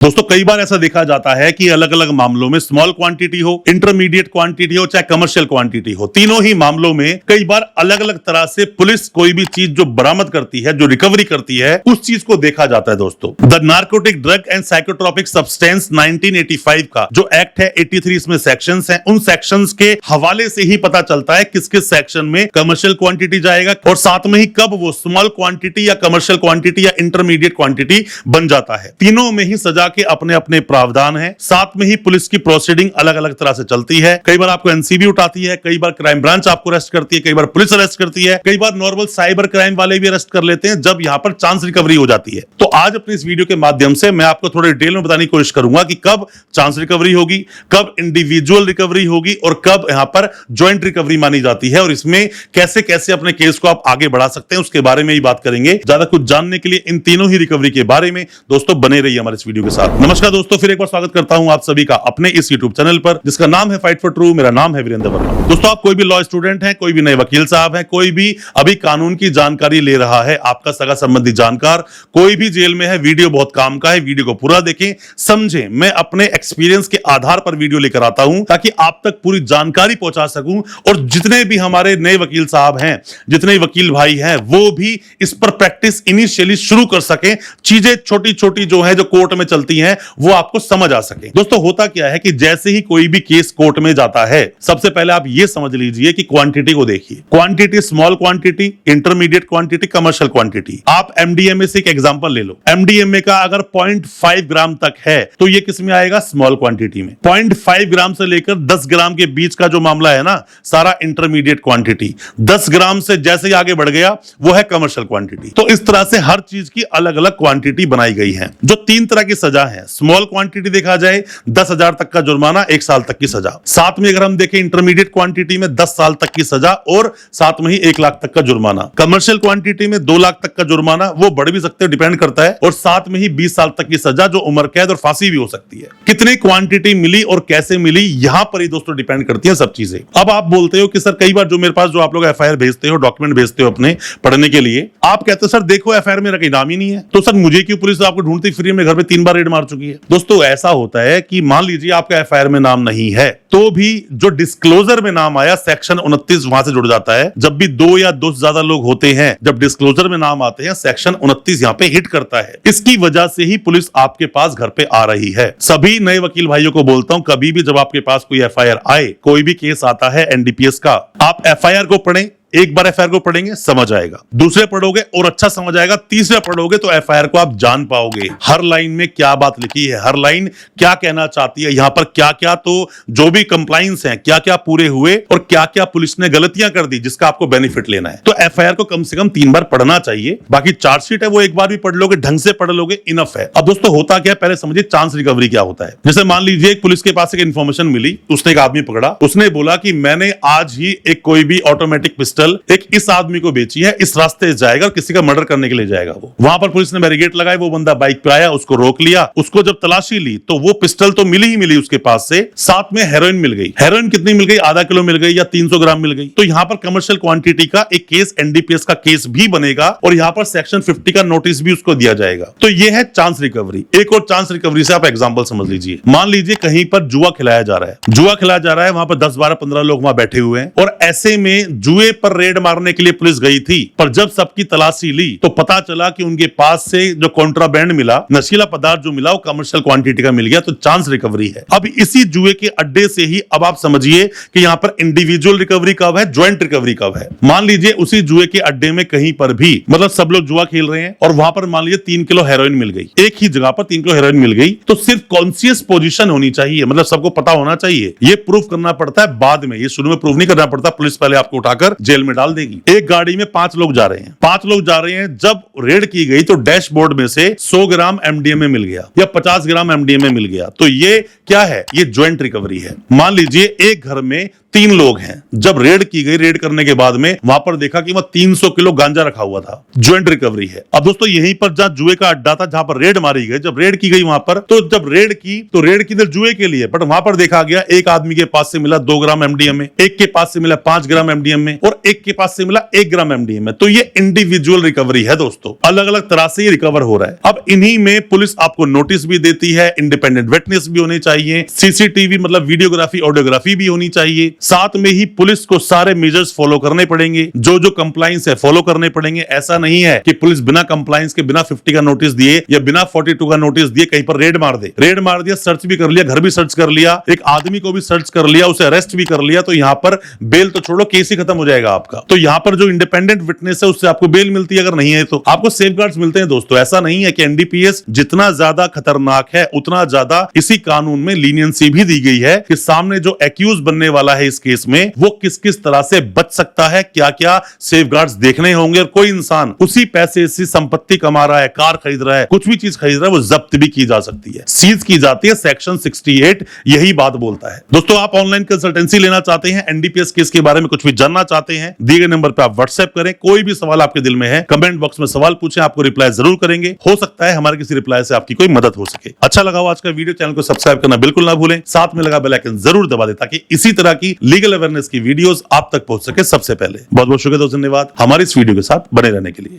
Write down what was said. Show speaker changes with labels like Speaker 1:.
Speaker 1: दोस्तों कई बार ऐसा देखा जाता है कि अलग अलग मामलों में स्मॉल क्वांटिटी हो, इंटरमीडिएट क्वांटिटी हो, चाहे कमर्शियल क्वांटिटी हो, तीनों ही मामलों में कई बार अलग अलग तरह से पुलिस कोई भी चीज जो बरामद करती है, जो रिकवरी करती है, उस चीज को देखा जाता है। दोस्तों the narcotic drug and psychotropic substance 1985 का जो एक्ट है, 83 इसमें सेक्शंस हैं, उन सेक्शंस के हवाले से ही पता चलता है किस किस सेक्शन में कमर्शियल क्वांटिटी जाएगा और साथ में ही कब वो स्मॉल क्वांटिटी या कमर्शियल क्वांटिटी या इंटरमीडिएट क्वांटिटी बन जाता है। तीनों में ही सजा के अपने अपने प्रावधान है, साथ में ही पुलिस की प्रोसीडिंग अलग अलग तरह से चलती है। कई बार आपको एनसीबी उठाती है, कई बार क्राइम ब्रांच आपको अरेस्ट करती है, कई बार पुलिस अरेस्ट करती है, कई बार नॉर्मल साइबर क्राइम वाले भी अरेस्ट कर लेते हैं जब यहां पर चांस रिकवरी हो जाती है। तो आज अपनी इस वीडियो के माध्यम से मैं आपको थोड़े डिटेल में बताने की कोशिश करूंगा कि कब चांस रिकवरी होगी, कब इंडिविजुअल रिकवरी होगी और कब यहां पर ज्वाइंट रिकवरी मानी जाती है और इसमें कैसे कैसे अपने केस को आप आगे बढ़ा सकते हैं, उसके बारे में ही बात करेंगे। ज्यादा कुछ जानने के लिए इन तीनों ही रिकवरी के बारे में दोस्तों बने रहिए हमारे इस वीडियो के साथ। नमस्कार दोस्तों, फिर एक बार स्वागत करता हूं आप सभी का अपने इस YouTube चैनल पर जिसका नाम है फाइट फॉर ट्रू। मेरा नाम है वीरेंद्र वर्मा। दोस्तों आप कोई भी लॉ स्टूडेंट हैं, कोई भी नए वकील साहब हैं, कोई भी अभी कानून की जानकारी ले रहा है, आपका सगा संबंधी जानकार, कोई भी जेल में है, वीडियो बहुत काम का है, वीडियो को पूरा देखें, समझें। मैं अपने एक्सपीरियंस के आधार पर वीडियो लेकर आता हूं ताकि आप तक पूरी जानकारी पहुंचा सकूं और जितने भी हमारे नए वकील साहब हैं, जितने वकील भाई हैं, वो भी इस पर प्रैक्टिस इनिशियली शुरू कर सकें। चीजें छोटी छोटी जो है, जो कोर्ट में चलती हैं, वो आपको समझ आ सके। दोस्तों होता क्या है कि जैसे ही कोई भी केस कोर्ट में जाता है, सबसे पहले आप ये समझ लीजिए कि क्वांटिटी को देखिए। Quantity, small quantity, intermediate quantity, commercial quantity. आप एमडीएमए से एक एग्जांपल ले लो। एमडीएमए का अगर 0.5 ग्राम तक है तो ये किस में आएगा? स्मॉल क्वांटिटी में। 0.5 ग्राम से लेकर 10 ग्राम के बीच का जो मामला है ना, सारा इंटरमीडिएट क्वांटिटी। 10 ग्राम से जैसे ही आगे बढ़ गया वो है कमर्शियल क्वांटिटी। तो इस तरह से हर चीज की अलग अलग क्वांटिटी बनाई गई है। जो 3 तरह की सजा है, स्मॉल क्वांटिटी देखा जाए 10,000 तक का जुर्माना, 1 साल तक की सजा। साथ में अगर हम देखें इंटरमीडिएट क्वांटिटी में 10 साल तक की सजा और साथ में ही 1 लाख तक का जुर्माना। कमर्शियल क्वांटिटी में 2 लाख तक का जुर्माना, वो बढ़ भी सकते हैं, डिपेंड करता है, और साथ में ही 20 साल तक की सजा जो उम्र कैद और फांसी भी हो सकती है। कितनी क्वांटिटी मिली और कैसे मिली, यहां पर ही दोस्तों डिपेंड करती है सब चीजें। अब आप बोलते हो कि सर कई बार जो मेरे पास जो आप लोग एफआईआर भेजते हो, डॉक्यूमेंट भेजते हो अपने पढ़ने के लिए, आप कहते हो सर देखो एफआईआर मेरा कोई नाम ही नहीं है, तो सर मुझे क्यों पुलिस आपको ढूंढती फिर मेरे घर पे 3 बार रेड मार चुकी है। दोस्तों ऐसा होता है कि मान लीजिए आपका एफआईआर में नाम नहीं है तो भी जो डिस्क्लोजर में नाम आया, सेक्शन 29 वहां से जुड़ जाता है। जब भी 2 या 2 से ज्यादा लोग होते हैं, जब डिस्क्लोजर में नाम आते हैं, सेक्शन 29 यहां पे हिट करता है। इसकी वजह से ही पुलिस आपके पास घर पे आ रही है। सभी नए वकील भाइयों को बोलता हूं, कभी भी जब आपके पास कोई एफआईआर आए, कोई भी केस आता है एनडीपीएस का, आप एफआईआर को पढ़ें। एक बार एफआईआर को पढ़ेंगे समझ आएगा, दूसरे पढ़ोगे और अच्छा समझ आएगा, तीसरे पढ़ोगे तो एफआईआर को आप जान पाओगे। हर लाइन में क्या बात लिखी है, हर लाइन क्या कहना चाहती है, यहां पर क्या क्या तो जो भी कंप्लाइंस हैं, क्या क्या पूरे हुए और क्या क्या पुलिस ने गलतियां कर दी जिसका आपको बेनिफिट लेना है। तो एफआईआर को कम से कम 3 बार पढ़ना चाहिए। बाकी चार्जशीट है वो एक बार भी पढ़ लोगे, ढंग से पढ़ लोगे, इनफ है। अब दोस्तों होता क्या है, पहले समझिए चांस रिकवरी क्या होता है। जैसे मान लीजिए एक पुलिस के पास एक इंफॉर्मेशन मिली, उसने एक आदमी पकड़ा, उसने बोला कि मैंने आज ही एक कोई भी ऑटोमेटिक पिस्टल एक इस आदमी को बेची है, इस रास्ते से जाएगा और किसी का मर्डर करने के लिए जाएगा। वो वहां पर पुलिस ने बैरिकेड लगाए, वो बंदा बाइक पे आया, उसको रोक लिया, उसको जब तलाशी ली तो वो पिस्टल तो मिली ही मिली उसके पास से, साथ में हेरोइन मिल गई। हेरोइन कितनी मिल गई? आधा किलो मिल गई या 300 ग्राम मिल गई। तो यहां पर कमर्शियल क्वांटिटी का एक केस, एनडीपीएस का केस भी बनेगा और यहां पर सेक्शन 50 का नोटिस भी उसको दिया जाएगा। तो ये है चांस रिकवरी। एक और चांस रिकवरी से आप एग्जाम्पल समझ लीजिए। मान लीजिए कहीं पर जुआ खिलाया जा रहा है, जुआ खिलाया जा रहा है, वहां पर 10, 12, 15 लोग वहां बैठे हुए हैं और ऐसे में जुए पर रेड मारने के लिए पुलिस गई थी। पर जब सबकी तलाशी ली तो पता चला कि उनके पास से जो कॉन्ट्राबैंड मिला, नशीला पदार्थ जो मिला, वो कमर्शियल क्वांटिटी का मिल गया। तो चांस रिकवरी है। अब इसी जुए के अड्डे से ही अब आप समझिए कि यहां पर इंडिविजुअल रिकवरी कब है, ज्वाइंट रिकवरी कब है। मान लीजिए उसी जुए के अड्डे में कहीं पर भी, मतलब सब लोग जुआ खेल रहे हैं और वहां पर मान लीजिए 3 किलो हेरोइन मिल गई, एक ही जगह पर 3 किलो हेरोइन मिल गई, तो सिर्फ कॉन्शियस पोजीशन होनी चाहिए, मतलब सबको पता होना चाहिए। ये प्रूफ करना पड़ता है बाद में, ये शुरू में प्रूफ नहीं करना पड़ता। पुलिस पहले आपको उठाकर जेल में डाल देगी। एक गाड़ी में 5 लोग जा रहे हैं, 5 लोग जा रहे हैं। जब रेड की गई तो डैशबोर्ड में से 100 ग्राम एमडीएमए मिल गया या 50 ग्राम एमडीएमए मिल गया। तो ये क्या है? ये ज्वाइंट रिकवरी है। मान लीजिए एक घर में 3 लोग हैं। जब रेड की गई, रेड करने के बाद में वहां पर देखा कि वह 300 किलो गांजा रखा हुआ था। ज्वाइंट रिकवरी है। अब दोस्तों यहीं पर जहां जुए का अड्डा था, जहां पर रेड मारी गई, जब रेड की गई वहां पर, तो जब रेड की जुए के लिए, बट वहां पर देखा गया एक आदमी के पास से मिला 2 ग्राम एमडीएमए, एक के पास से मिला 5 ग्राम एमडीएमए और एक के पास से मिला 1 ग्राम एमडीएमए। तो ये इंडिविजुअल रिकवरी है दोस्तों, अलग अलग तरह से ये रिकवर हो रहा है। अब इन्हीं में पुलिस आपको नोटिस भी देती है, इंडिपेंडेंट विटनेस भी होने चाहिए, सीसीटीवी मतलब वीडियोग्राफी ऑडियोग्राफी भी होनी चाहिए। साथ में ही पुलिस को सारे मेजर्स फॉलो करने पड़ेंगे, जो कंप्लायंस है फॉलो करने पड़ेंगे। ऐसा नहीं है कि पुलिस बिना कंप्लायंस के, बिना 50 का नोटिस दिए या बिना 42 का नोटिस दिए कहीं पर रेड मार दे। रेड मार दिया, सर्च भी कर लिया, घर भी सर्च कर लिया, एक आदमी को भी सर्च कर लिया, उसे अरेस्ट भी कर लिया, तो यहां पर बेल तो छोड़ो, केस ही खत्म हो जाएगा आपका। तो यहां पर जो इंडिपेंडेंट विटनेस है उससे आपको बेल मिलती है, अगर नहीं है तो आपको सेफगार्ड्स मिलते हैं दोस्तों। ऐसा नहीं है कि एनडीपीएस जितना ज्यादा खतरनाक है उतना ज्यादा इसी कानून में लीनियंसी भी दी गई है कि सामने जो एक्यूज बनने वाला है इस केस में वो किस किस तरह से बच सकता है, क्या क्या सेफगार्ड्स देखने होंगे। और कोई इंसान उसी पैसे से संपत्ति कमा रहा है, कार खरीद रहा है, कुछ भी चीज खरीद रहा है, वो जब्त भी की जा सकती है, सीज की जाती है। सेक्शन 68 यही बात बोलता है। दोस्तों आप ऑनलाइन कंसल्टेंसी लेना चाहते हैं, एनडीपीएस केस के बारे में कुछ भी जानना चाहते हैं, दिए गए नंबर पर आप व्हाट्सएप करें। कोई भी सवाल आपके दिल में है कमेंट बॉक्स में सवाल पूछें, आपको रिप्लाई जरूर करेंगे। हो सकता है हमारे किसी रिप्लाई से आपकी कोई मदद हो सके। अच्छा लगा हो आज का वीडियो, चैनल को सब्सक्राइब करना बिल्कुल ना भूलें, साथ में लगा बेल आइकन जरूर दबा दें ताकि इसी तरह की लीगल अवेयरनेस की वीडियोस आप तक पहुंच सके सबसे पहले। बहुत बहुत शुक्रिया दोस्तों, धन्यवाद हमारी इस वीडियो के साथ बने रहने के लिए।